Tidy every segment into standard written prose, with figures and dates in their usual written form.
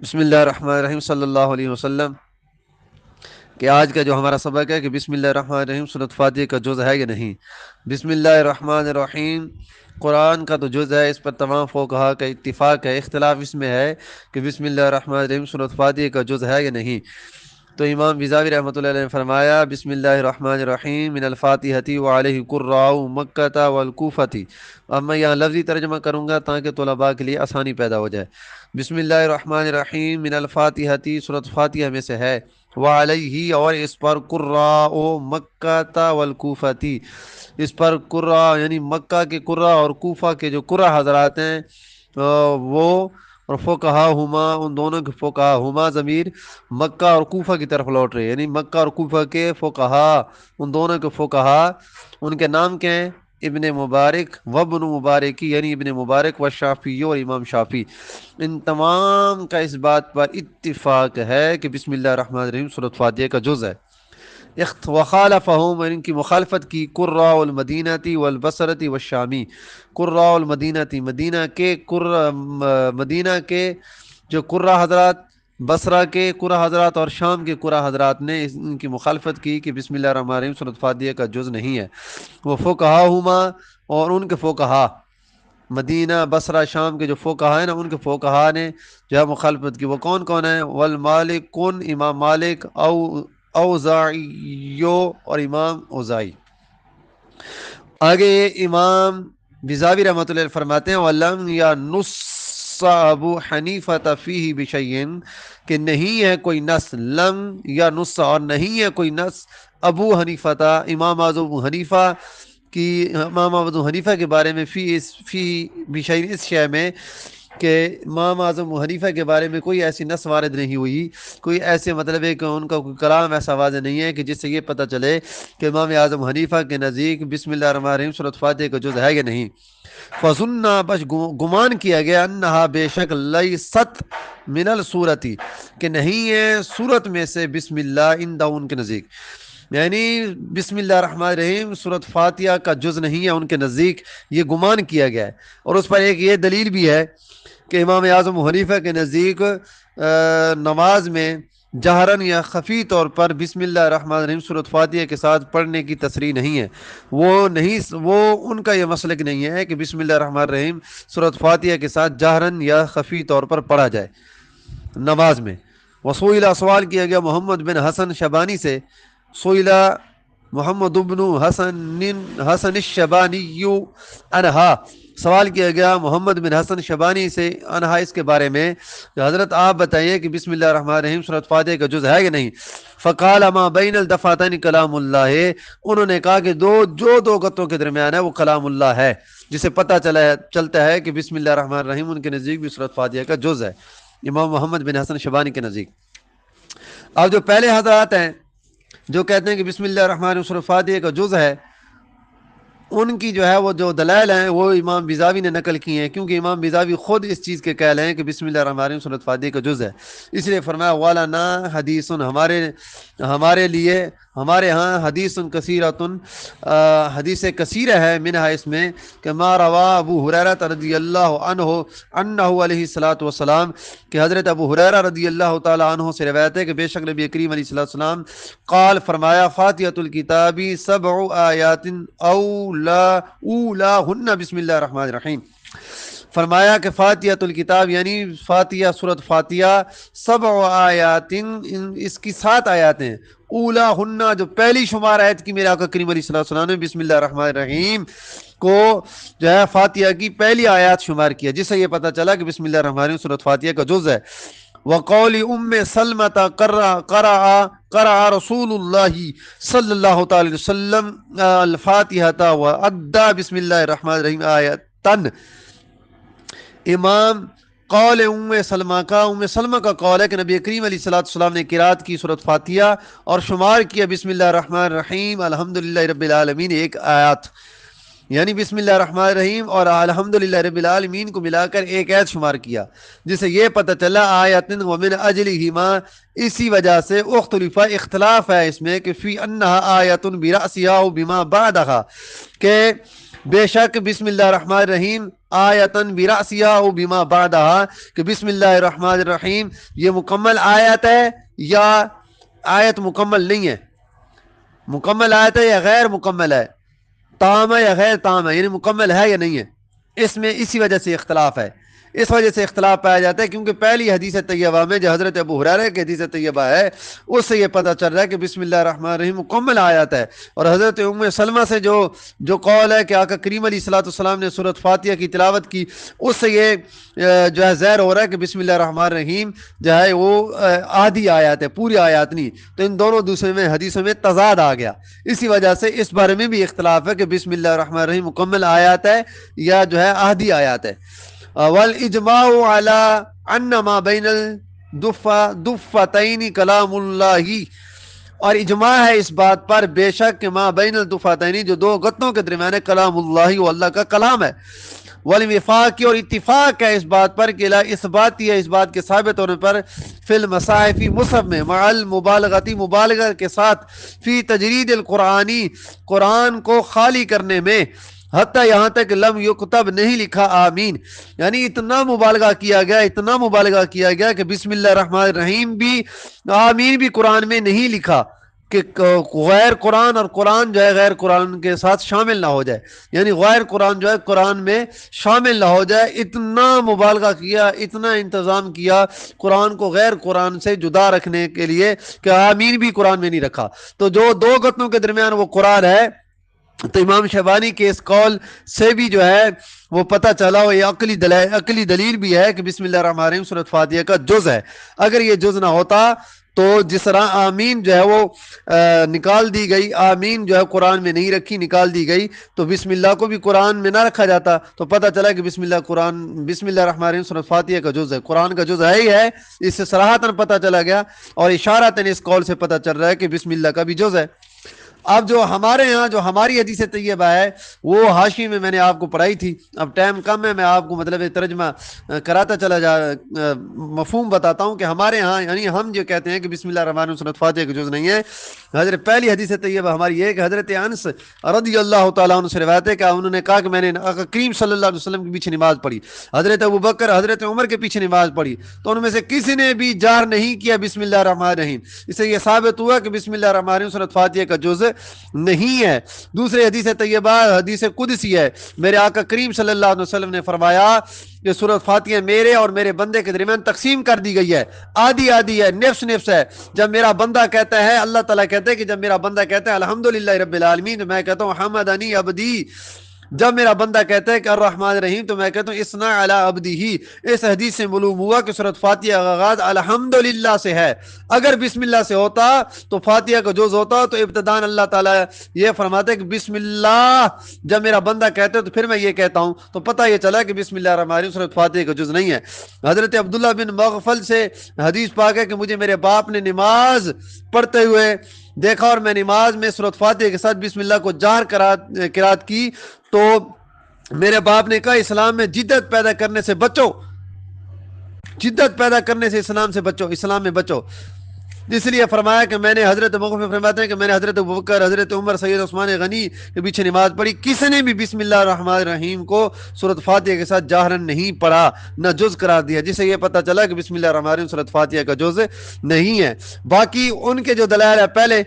بسم اللہ الرحمن الرحیم صلی اللہ علیہ وسلم کہ آج کا جو ہمارا سبق ہے کہ بسم اللہ الرحمن الرحیم سورۃ فاتحہ کا جز ہے یا نہیں۔ بسم اللہ الرحمن الرحیم قرآن کا تو جز ہے، اس پر تمام فقہا کا اتفاق ہے، اختلاف اس میں ہے کہ بسم اللہ الرحمن الرحیم سورۃ فاتحہ کا جز ہے یا نہیں۔ تو امام بیضاوی رحمۃ اللہ علیہ نے فرمایا بسم اللہ الرحمن الرحیم من الفاتحۃ وعلیہ قراء مکہ والکوفۃ۔ اب میں یہاں لفظی ترجمہ کروں گا تاکہ طلباء کے لیے آسانی پیدا ہو جائے۔ بسم اللہ الرحمن الرحیم من الفاتحۃ سورۃ فاتحہ میں سے ہے، وعلیہ اور اس پر قراء مکہ والکوفۃ، اس پر قراء یعنی مکہ کے قراء اور کوفہ کے جو قراء حضرات ہیں وہ، اور فقہا ہما ان دونوں کے فقہا ہما ضمیر مکہ اور کوفہ کی طرف لوٹ رہے ہیں، یعنی مکہ اور کوفہ کے فقہا، ان دونوں کے فقہا، ان کے نام کیا ہیں؟ ابن مبارک وابن مبارکی، یعنی ابن مبارک و شافعی اور امام شافعی، ان تمام کا اس بات پر اتفاق ہے کہ بسم اللہ الرحمن الرحیم سورۃ فاتحہ کا جز ہے۔ وخالفہم، ان کی مخالفت کی قراء المدینہ والبصرۃ والشامی، قراء المدینہ مدینہ کے جو قراء حضرات، بصرہ کے قراء حضرات اور شام کے قراء حضرات نے ان کی مخالفت کی کہ بسم اللہ الرحمن الرحیم سورۃ فاتحہ کا جز نہیں ہے۔ وہ فقہا ہما اور ان کے فقہا، مدینہ بصرہ شام کے جو فقہا ہیں نا، ان کے فقہا نے جو ہے مخالفت کی، وہ کون کون ہیں؟ والمالک کن، امام مالک، اوزاعی اور امام اوزائی۔ آگے امام بیضاوی رحمۃ اللہ فرماتے ہیں وَلَمْ يَنُصَّ ابو حنیفۃ فیہ بشیء، کہ نہیں ہے کوئی نص، لم یا نص اور نہیں ہے کوئی نص، ابو حنیفۃ امام اعظم ابو حنیفہ کی، امام ابو حنیفہ کے بارے میں، فی بشیء اس شے میں، کہ امام اعظم ابو حنیفہ کے بارے میں کوئی ایسی نص وارد نہیں ہوئی، کوئی ایسے مطلب ہے کہ ان کا کوئی کلام ایسا واضح نہیں ہے کہ جس سے یہ پتہ چلے کہ امام اعظم حنیفہ کے نزدیک بسم اللہ الرحمن الرحیم سورۃ فاتحہ کا جز ہے یا نہیں۔ فظنّا، بس گمان کیا گیا، انہا بے شک، لیست من السورۃ، کہ نہیں ہے سورت میں سے بسم اللہ، ان ان کے نزدیک، یعنی بسم اللہ الرحمن الرحیم سورۃ فاتحہ کا جز نہیں ہے ان کے نزدیک، یہ گمان کیا گیا ہے۔ اور اس پر ایک یہ دلیل بھی ہے کہ امام اعظم حنیفہ کے نزدیک نماز میں جہرن یا خفی طور پر بسم اللہ الرحمن الرحیم سورۃ فاتحہ کے ساتھ پڑھنے کی تصریح نہیں ہے، وہ ان کا یہ مسلک نہیں ہے کہ بسم اللہ الرحمن الرحیم سورۃ فاتحہ کے ساتھ جہرن یا خفی طور پر پڑھا جائے نماز میں۔ وسئلہ، سوال کیا گیا محمد بن حسن شبانی سے، سئلہ محمد بن حسن الشبانی انہا، سوال کیا گیا محمد بن حسن شبانی سے انہا اس کے بارے میں کہ حضرت آپ بتائیے کہ بسم اللہ الرحمن الرحیم سورۃ فاتحہ کا جز ہے کہ نہیں۔ فقال ما بین الدفعتین کلام اللہ، انہوں نے کہا کہ جو دو گتوں کے درمیان ہے وہ کلام اللہ ہے، جسے پتہ چلتا ہے کہ بسم اللہ الرحمن الرحیم ان کے نزدیک بھی سورۃ فاتحہ کا جز ہے، امام محمد بن حسن شبانی کے نزدیک۔ اب جو پہلے حضرات ہیں جو کہتے ہیں کہ بسم اللہ الرحمن الرحیم سورۃ فاتحہ کا جز ہے، ان کی جو ہے وہ جو دلائل ہیں وہ امام بیضاوی نے نقل کی ہیں، کیونکہ امام بیضاوی خود اس چیز کے قائل ہیں کہ بسم اللہ الرحمن الرحیم سورۃ فاتحہ کا جز ہے، اس لیے فرمایا وَلَنَا حدیث، ہمارے لیے، ہمارے ہاں حدیث کثیرۃ، حدیث کثیرہ ہے، منہا اس میں کہ ما روا ابو ہریرہ رضی اللہ عنہ انہ علیہ الصلوۃ والسلام، کہ حضرت ابو ہریرہ رضی اللہ تعالی عنہ سے روایت ہے کہ بے شک نبی کریم علیہ الصلوۃ والسلام قال، فرمایا فاتحۃ الکتاب سبع آیات اولاہن بسم اللہ الرحمن الرحیم، فرمایا کہ فاتحۃ الکتاب یعنی فاتحہ سورۃ فاتحہ، سبع آیات، اس کی 7 آیات ہیں، اولاہن جو پہلی شمار آیت کی میرے آقا کریم علیہ الصلوۃ والسلام نے بسم اللہ الرحمن الرحیم کو جو ہے فاتحہ کی پہلی آیات شمار کیا، جس سے یہ پتہ چلا کہ بسم اللہ الرحمن الرحیم سورۃ فاتحہ کا جز ہے۔ وقول ام سلمۃ قرأ رسول اللہ صلی اللہ تعالی وسلم الفاتحہ وادى بسم اللہ الرحمن الرحیم آیتن، امام قول ام سلمہ کا قول ہے کہ نبی کریم علیہ الصلوۃ والسلام نے قرات کی سورۃ فاتحہ اور شمار کیا بسم اللہ الرحمن الرحیم الحمدللہ رب العالمین ایک آیات، یعنی بسم اللہ الرحمن الرحیم اور الحمدللہ رب العالمین کو ملا کر ایک آیت شمار کیا، جس سے یہ پتہ چلا آیتن ومن اجلہما، اسی وجہ سے اختلاف ہے اس میں کہ فی انہا آیتن برأسہا بما بعدہا، کہ بے شک بسم اللہ الرحمن الرحیم آیتن برأسیہا او بما بعدہا کہ بسم اللہ الرحمن الرحیم یہ مکمل آیت ہے یا آیت مکمل نہیں ہے، مکمل آیت ہے یا غیر مکمل ہے، تام ہے یا غیر تام ہے، یعنی مکمل ہے یا نہیں ہے. اس میں اسی وجہ سے اختلاف ہے، اس وجہ سے اختلاف پایا جاتا ہے کیونکہ پہلی حدیث طیبہ میں جو حضرت ابو ہریرہ کی حدیث طیبہ ہے اس سے یہ پتہ چل رہا ہے کہ بسم اللہ الرحمن الرحیم مکمل آیت ہے. اور حضرت ام سلمہ سے جو قول ہے کہ آقا کریم علیہ الصلوۃ والسلام نے سورۃ فاتحہ کی تلاوت کی، اس سے یہ جو ہے ظاہر ہو رہا ہے کہ بسم اللہ الرحمن الرحیم جو ہے وہ آدھی آیات ہے، پوری آیات نہیں. تو ان دونوں دوسرے میں حدیثوں میں تضاد آ گیا، اسی وجہ سے اس بارے میں بھی اختلاف ہے کہ بسم اللہ الرحمن الرحیم مکمل آیات ہے یا جو ہے آدھی آیات ہے. والاجماع على ان ما بین الدفتین کلام اللہ، اور اجماع ہے اس بات پر بے شک کہ ما بین الدفتین جو دو گتوں کے درمیان ہے کلام اللہ، وہ اللہ کا کلام ہے. والوفاق، اور اتفاق ہے اس بات پر کہ لا اثباتی ہے اس بات کے ثابت ہونے پر فی المصاحف مصحف میں مع المبالغتی مبالغہ کے ساتھ فی تجرید القرآنی قرآن کو خالی کرنے میں، حتیٰ یہاں تک لم یکتب نہیں لکھا آمین، یعنی اتنا مبالغہ کیا گیا، اتنا مبالغہ کیا گیا کہ بسم اللہ الرحمن الرحیم بھی آمین بھی قرآن میں نہیں لکھا کہ غیر قرآن اور قرآن جو ہے غیر قرآن کے ساتھ شامل نہ ہو جائے، یعنی غیر قرآن جو ہے قرآن میں شامل نہ ہو جائے. اتنا مبالغہ کیا، اتنا انتظام کیا قرآن کو غیر قرآن سے جدا رکھنے کے لیے کہ آمین بھی قرآن میں نہیں رکھا. تو جو دو گتوں کے درمیان وہ قرآن ہے، تو امام شیبانی کے اس قول سے بھی جو ہے وہ پتہ چلا، وہ یہ عقلی دلیل بھی ہے کہ بسم اللہ الرحمن الرحیم سورۃ فاتحہ کا جز ہے. اگر یہ جز نہ ہوتا تو جس طرح آمین جو ہے وہ نکال دی گئی، آمین جو ہے قرآن میں نہیں رکھی، نکال دی گئی، تو بسم اللہ کو بھی قرآن میں نہ رکھا جاتا. تو پتہ چلا کہ بسم اللہ الرحمن الرحیم سورۃ فاتحہ کا جز ہے، قرآن کا جز ہے ہی ہے. اس سے صراحتاً پتہ چلا گیا اور اشارتاً اس قول سے پتہ چل رہا ہے کہ بسم اللہ کا بھی جز ہے. اب جو ہمارے یہاں جو ہماری حدیث طیبہ ہے وہ حاشی میں نے آپ کو پڑھائی تھی، اب ٹائم کم ہے، میں آپ کو مطلب ترجمہ کراتا چلا مفہوم بتاتا ہوں کہ ہمارے ہاں یعنی ہم جو کہتے ہیں کہ بسم اللہ الرحمن الرحیم سورۃ فاتحہ کا جز نہیں ہے. حضرت پہلی حدیث طیبہ ہماری یہ کہ حضرت انس رضی اللہ تعالیٰ عنہ سے روایت ہے کہ انہوں نے کہا کہ میں نے کریم صلی اللہ علیہ وسلم کے پیچھے نماز پڑھی، حضرت ابوبکر حضرت عمر کے پیچھے نماز پڑھی، تو ان میں سے کسی نے بھی جار نہیں کیا بسم اللہ الرحمن الرحیم. اس سے یہ ثابت ہوا کہ بسم اللہ الرحمن الرحیم سورۃ فاتحہ کا جز نہیں ہے. دوسرے حدیث طیبہ حدیث قدسی ہے، میرے آقا کریم صلی اللہ علیہ وسلم نے فرمایا کہ سورۃ فاتحہ میرے اور میرے بندے کے درمیان تقسیم کر دی گئی ہے، آدھی آدھی ہے، نفس نفس ہے. جب میرا بندہ کہتا ہے، اللہ تعالیٰ کہتے ہیں کہ جب میرا بندہ کہتا ہے الحمدللہ رب العالمین، تو میں کہتا ہوں حمدنی عبدی. جب میرا بندہ کہتا ہے کہ الرحمن الرحیم، تو میں کہتا ہوں اسنا علی عبدہ. اس حدیث سے معلوم ہوا کہ سورۃ فاتحہ کا آغاز الحمدللہ سے ہے. اگر بسم اللہ سے ہوتا تو فاتحہ کا جز ہوتا، تو ابتداءً اللہ تعالیٰ یہ فرماتے کہ بسم اللہ. جب میرا بندہ کہتا ہے تو پھر میں یہ کہتا ہوں، تو پتہ یہ چلا کہ بسم اللہ الرحمن الرحیم سورۃ فاتحہ کا جز نہیں ہے. حضرت عبداللہ بن مغفل سے حدیث پاک ہے کہ مجھے میرے باپ نے نماز پڑھتے ہوئے دیکھا اور میں نماز میں سورۃ فاتحہ کے ساتھ بسم اللہ کو جہر قرات کی، تو میرے باپ نے کہا اسلام میں جدت پیدا کرنے سے بچو، جدت پیدا کرنے سے اسلام سے بچو، اسلام میں بچو. اس لیے فرمایا کہ میں نے حضرت مغفل فرماتے ہیں کہ میں نے حضرت ابوبکر حضرت عمر سید عثمان غنی کے پیچھے نماز پڑھی، کسی نے بھی بسم اللہ الرحمن الرحیم کو سورۃ فاتحہ کے ساتھ جاہرن نہیں پڑھا، نہ جز قرار دیا، جس سے یہ پتہ چلا کہ بسم اللہ الرحمن الرحیم سورۃ فاتحہ کا جز نہیں ہے. باقی ان کے جو دلائل ہے، پہلے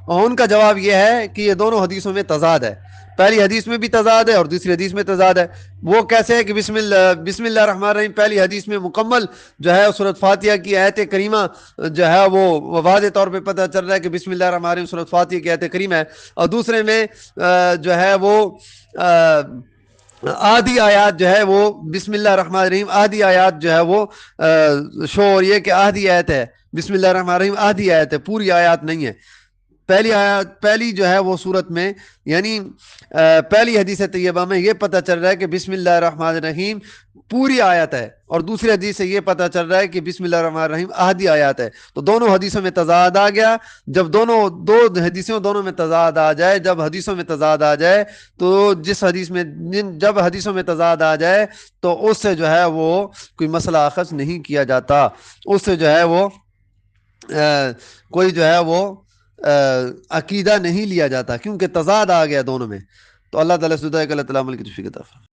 ان کا جواب یہ ہے کہ یہ دونوں حدیثوں میں تضاد ہے، پہلی حدیث میں بھی تضاد ہے اور دوسری حدیث میں تضاد ہے. وہ کیسے ہے کہ بسم اللہ الرحمن الرحیم پہلی حدیث میں مکمل جو ہے سورۃ فاتحہ کی آیت کریمہ جو ہے وہ واضح طور پہ پتہ چل رہا ہے کہ بسم اللہ الرحمن الرحیم سورۃ فاتحہ کی آیت کریمہ ہے، اور دوسرے میں جو ہے وہ آدھی آیات جو ہے وہ بسم اللہ الرحمن الرحیم آدھی آیات جو ہے وہ شور یہ کہ آدھی آیت ہے، بسم اللہ الرحمن الرحیم آدھی آیت ہے، پوری آیات نہیں ہے. پہلی جو ہے وہ صورت میں یعنی پہلی حدیث طیبہ میں یہ پتہ چل رہا ہے کہ بسم اللہ الرحمن الرحیم پوری آیت ہے، اور دوسری حدیث سے یہ پتہ چل رہا ہے کہ بسم اللہ الرحمن الرحیم آدھی آیات ہے. تو دونوں حدیثوں میں تضاد آ گیا. جب دو حدیثوں دونوں میں تضاد آ جائے، جب حدیثوں میں تضاد آ جائے تو جب حدیثوں میں تضاد آ جائے تو اس سے جو ہے وہ کوئی مسئلہ اخذ نہیں کیا جاتا، اس سے جو ہے وہ کوئی جو ہے وہ عقیدہ نہیں لیا جاتا، کیونکہ تضاد آ گیا دونوں میں. تو اللہ تعالیٰ سے دعا ہے کہ اللہ تعالیٰ عمل کی توفیق عطا فرمائے.